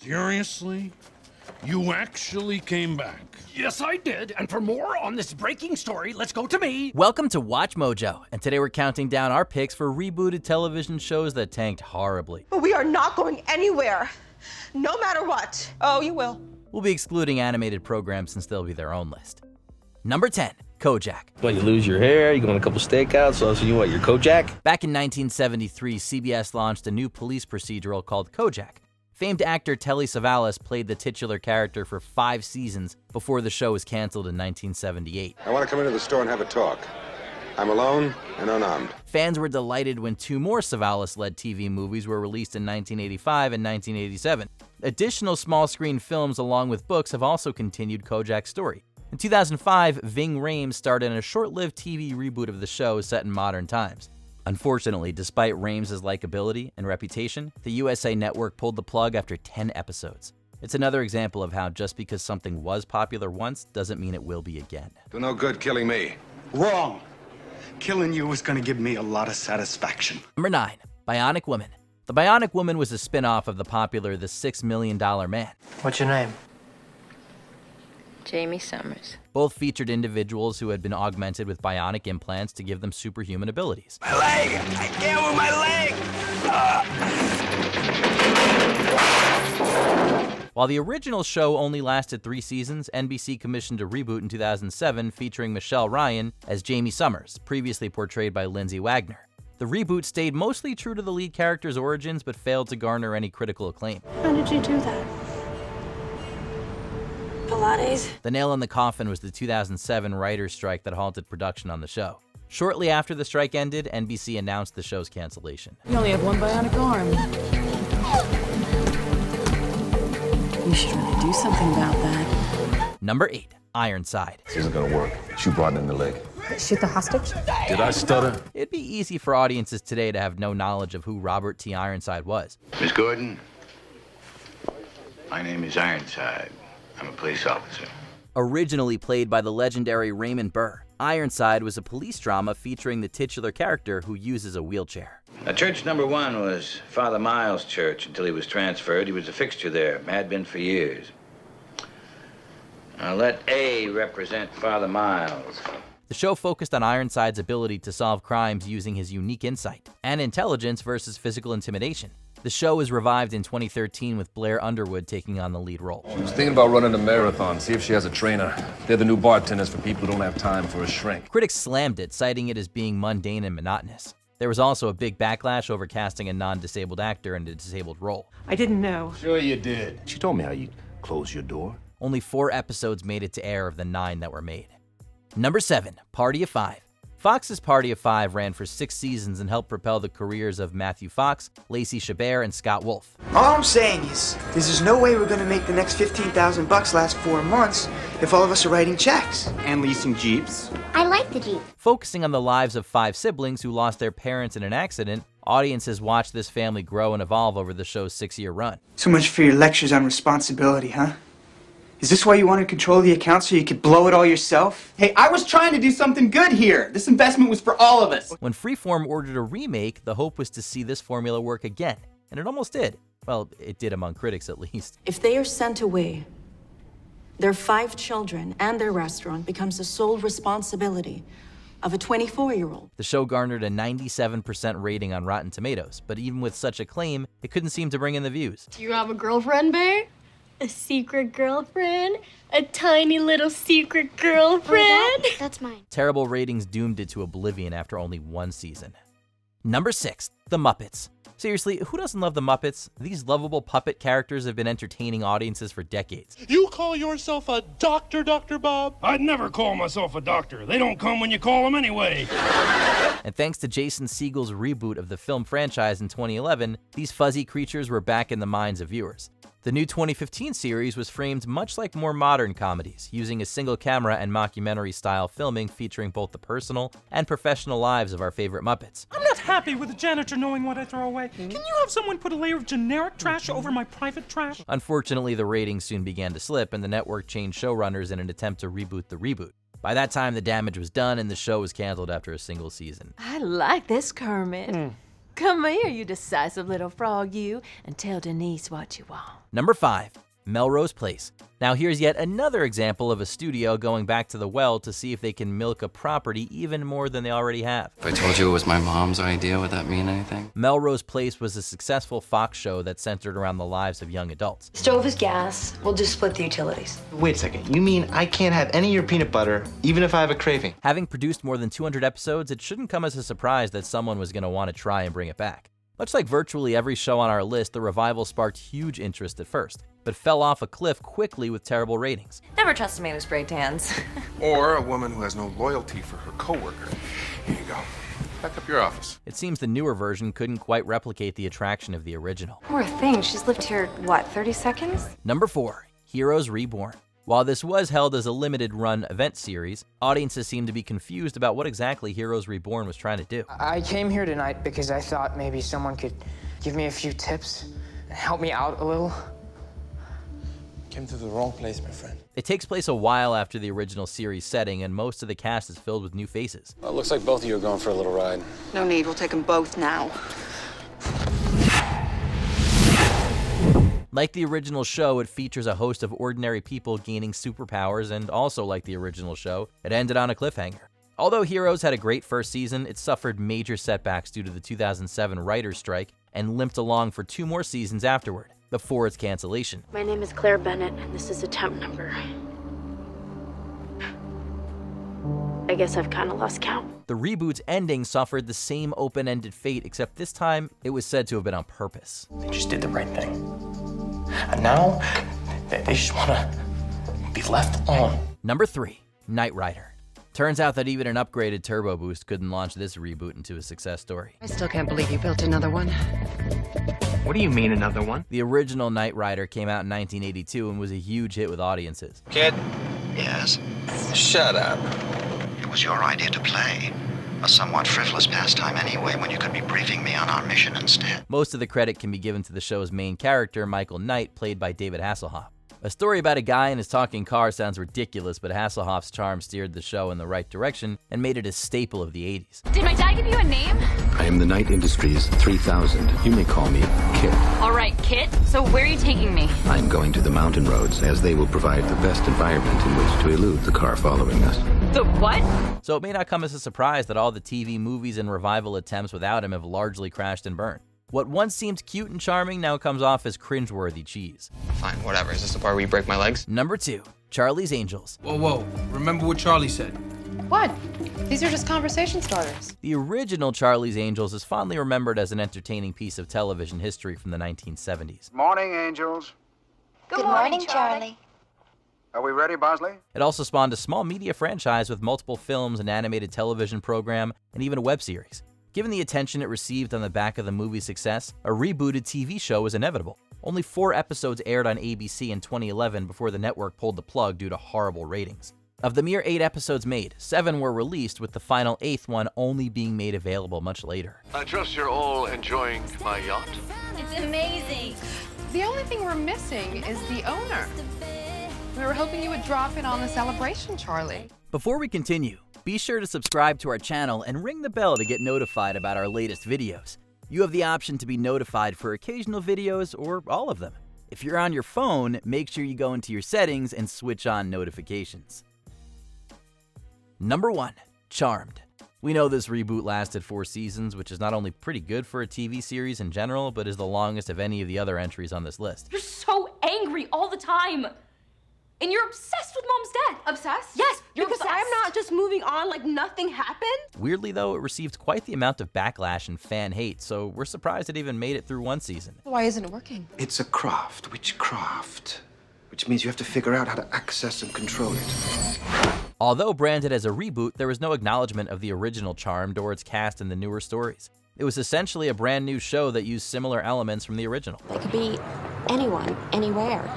Seriously? You actually came back? Yes, I did. And for more on this breaking story, let's go to me. Welcome to Watch Mojo, and today we're counting down our picks for rebooted television shows that tanked horribly. But we are not going anywhere, no matter what. Oh, you will. We'll be excluding animated programs since they'll be their own list. Number 10, Cojack. When you lose your hair, you go on a couple stakeouts, so you what, you're Cojack? Back in 1973, CBS launched a new police procedural called Cojack. Famed actor Telly Savalas played the titular character for 5 seasons before the show was canceled in 1978. I want to come into the store and have a talk. I'm alone and unarmed. Fans were delighted when 2 more Savalas-led TV movies were released in 1985 and 1987. Additional small-screen films along with books have also continued Kojack's story. In 2005, Ving Rhames starred in a short-lived TV reboot of the show set in modern times. Unfortunately, despite Rhames' likability and reputation, the USA Network pulled the plug after 10 episodes. It's another example of how just because something was popular once doesn't mean it will be again. Do no good killing me. Wrong. Killing you is gonna give me a lot of satisfaction. Number 9, Bionic Woman. The Bionic Woman was a spin-off of the popular The $6 Million Man. What's your name? Jamie Summers. Both featured individuals who had been augmented with bionic implants to give them superhuman abilities. My leg! I can't move my leg! While the original show only lasted 3 seasons, NBC commissioned a reboot in 2007 featuring Michelle Ryan as Jamie Summers, previously portrayed by Lindsay Wagner. The reboot stayed mostly true to the lead character's origins but failed to garner any critical acclaim. How did you do that? Pilates? The nail in the coffin was the 2007 writers' strike that halted production on the show. Shortly after the strike ended, NBC announced the show's cancellation. You only have one bionic arm. You should really do something about that. Number 8, Ironside. This isn't gonna work. Shoot Barton in the leg. Shoot the hostage? Did I stutter? It'd be easy for audiences today to have no knowledge of who Robert T. Ironside was. Miss Gordon, my name is Ironside. I'm a police officer. Originally played by the legendary Raymond Burr, Ironside was a police drama featuring the titular character who uses a wheelchair. Now, church number 1 was Father Miles' church until he was transferred. He was a fixture there, had been for years. Now, let A represent Father Miles. The show focused on Ironside's ability to solve crimes using his unique insight and intelligence versus physical intimidation. The show was revived in 2013 with Blair Underwood taking on the lead role. I was thinking about running a marathon, see if she has a trainer. They're the new bartenders for people who don't have time for a shrink. Critics slammed it, citing it as being mundane and monotonous. There was also a big backlash over casting a non-disabled actor in a disabled role. I didn't know. Sure you did. She told me how you close your door. Only 4 episodes made it to air of the 9 that were made. Number 7, Party of 5. Fox's Party of 5 ran for 6 seasons and helped propel the careers of Matthew Fox, Lacey Chabert, and Scott Wolf. All I'm saying is, there's no way we're gonna make the next $15,000 last 4 months if all of us are writing checks. And leasing Jeeps. I like the Jeep. Focusing on the lives of 5 siblings who lost their parents in an accident, audiences watched this family grow and evolve over the show's 6-year run. So much for your lectures on responsibility, huh? Is this why you want to control the account so you could blow it all yourself? Hey, I was trying to do something good here. This investment was for all of us. When Freeform ordered a remake, the hope was to see this formula work again, and it almost did. Well, it did among critics at least. If they are sent away, their 5 children and their restaurant becomes the sole responsibility of a 24-year-old. The show garnered a 97% rating on Rotten Tomatoes, but even with such acclaim, it couldn't seem to bring in the views. Do you have a girlfriend, Bear? A secret girlfriend? A tiny little secret girlfriend? Oh, that's mine. Terrible ratings doomed it to oblivion after only 1 season. Number 6, The Muppets. Seriously, who doesn't love the Muppets? These lovable puppet characters have been entertaining audiences for decades. You call yourself a doctor, Dr. Bob? I'd never call myself a doctor. They don't come when you call them anyway. And thanks to Jason Segel's reboot of the film franchise in 2011, these fuzzy creatures were back in the minds of viewers. The new 2015 series was framed much like more modern comedies, using a single camera and mockumentary-style filming featuring both the personal and professional lives of our favorite Muppets. I'm not happy with the janitor knowing what I throw away. Can you have someone put a layer of generic trash over my private trash? Unfortunately, the ratings soon began to slip, and the network changed showrunners in an attempt to reboot the reboot. By that time, the damage was done, and the show was canceled after a single season. I like this Kermit. Come here, you decisive little frog, you, and tell Denise what you want. Number 5. Melrose Place. Now here's yet another example of a studio going back to the well to see if they can milk a property even more than they already have. If I told you it was my mom's idea, would that mean anything? Melrose Place was a successful Fox show that centered around the lives of young adults. Stove is gas. We'll just split the utilities. Wait a second. You mean I can't have any of your peanut butter, even if I have a craving? Having produced more than 200 episodes, it shouldn't come as a surprise that someone was going to want to try and bring it back. Much like virtually every show on our list, the revival sparked huge interest at first, but fell off a cliff quickly with terrible ratings. Never trust a man who spray tans. Or a woman who has no loyalty for her coworker. Here you go. Back up your office. It seems the newer version couldn't quite replicate the attraction of the original. Poor thing, she's lived here, what, 30 seconds? Number 4. Heroes Reborn. While this was held as a limited-run event series, audiences seemed to be confused about what exactly Heroes Reborn was trying to do. I came here tonight because I thought maybe someone could give me a few tips and help me out a little. Came to the wrong place, my friend. It takes place a while after the original series setting, and most of the cast is filled with new faces. Well, it looks like both of you are going for a little ride. No need, we'll take them both now. Like the original show, it features a host of ordinary people gaining superpowers, and also like the original show, it ended on a cliffhanger. Although Heroes had a great first season, it suffered major setbacks due to the 2007 writer's strike and limped along for 2 more seasons afterward, before its cancellation. My name is Claire Bennett, and this is a temp number. I guess I've kind of lost count. The reboot's ending suffered the same open-ended fate, except this time, it was said to have been on purpose. They just did the right thing. And now, they just want to be left alone. Number 3. Knight Rider. Turns out that even an upgraded turbo boost couldn't launch this reboot into a success story. I still can't believe you built another one. What do you mean, another one? The original Knight Rider came out in 1982 and was a huge hit with audiences. Kid? Yes? Shut up. It was your idea to play. A somewhat frivolous pastime anyway, when you could be briefing me on our mission instead. Most of the credit can be given to the show's main character, Michael Knight, played by David Hasselhoff. A story about a guy in his talking car sounds ridiculous, but Hasselhoff's charm steered the show in the right direction and made it a staple of the 80s. Did my dad give you a name? I am the Knight Industries 3000. You may call me Kit. All right, Kit. So where are you taking me? I'm going to the mountain roads, as they will provide the best environment in which to elude the car following us. The what? So it may not come as a surprise that all the TV movies and revival attempts without him have largely crashed and burned. What once seemed cute and charming now comes off as cringeworthy cheese. Fine, whatever. Is this the part where you break my legs? Number 2. Charlie's Angels. Whoa. Remember what Charlie said. What? These are just conversation starters. The original Charlie's Angels is fondly remembered as an entertaining piece of television history from the 1970s. Morning, Angels. Good morning, Charlie. Are we ready, Bosley? It also spawned a small media franchise with multiple films, an animated television program, and even a web series. Given the attention it received on the back of the movie's success, a rebooted TV show was inevitable. Only 4 episodes aired on ABC in 2011 before the network pulled the plug due to horrible ratings. Of the mere 8 episodes made, 7 were released, with the final 8th one only being made available much later. I trust you're all enjoying my yacht. It's amazing. The only thing we're missing is the owner. We were hoping you would drop in on the celebration, Charlie. Before we continue, be sure to subscribe to our channel and ring the bell to get notified about our latest videos. You have the option to be notified for occasional videos or all of them. If you're on your phone, make sure you go into your settings and switch on notifications. Number 1. Charmed. We know this reboot lasted 4 seasons, which is not only pretty good for a TV series in general, but is the longest of any of the other entries on this list. You're so angry all the time. And you're obsessed with Mom's death. Obsessed? Yes, you're because obsessed. I'm not just moving on like nothing happened. Weirdly though, it received quite the amount of backlash and fan hate, so we're surprised it even made it through 1 season. Why isn't it working? It's a craft, witchcraft, which means you have to figure out how to access and control it. Although branded as a reboot, there was no acknowledgement of the original Charmed or its cast in the newer stories. It was essentially a brand new show that used similar elements from the original. They could be anyone, anywhere.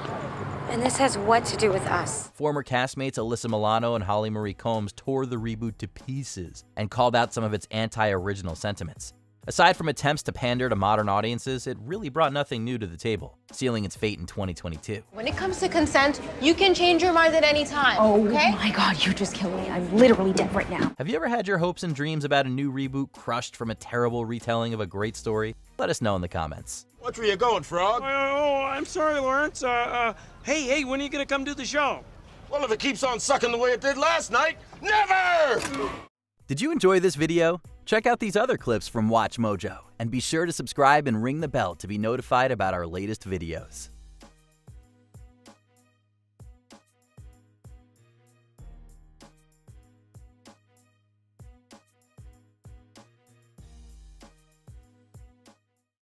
And this has what to do with us? Former castmates Alyssa Milano and Holly Marie Combs tore the reboot to pieces and called out some of its anti-original sentiments. Aside from attempts to pander to modern audiences, it really brought nothing new to the table, sealing its fate in 2022. When it comes to consent, you can change your mind at any time, okay? Oh my God, you just killed me. I'm literally dead right now. Have you ever had your hopes and dreams about a new reboot crushed from a terrible retelling of a great story? Let us know in the comments. Watch where you're going, Frog. Oh, I'm sorry, Lawrence. Hey, when are you gonna come do the show? Well, if it keeps on sucking the way it did last night, never! Did you enjoy this video? Check out these other clips from WatchMojo, and be sure to subscribe and ring the bell to be notified about our latest videos.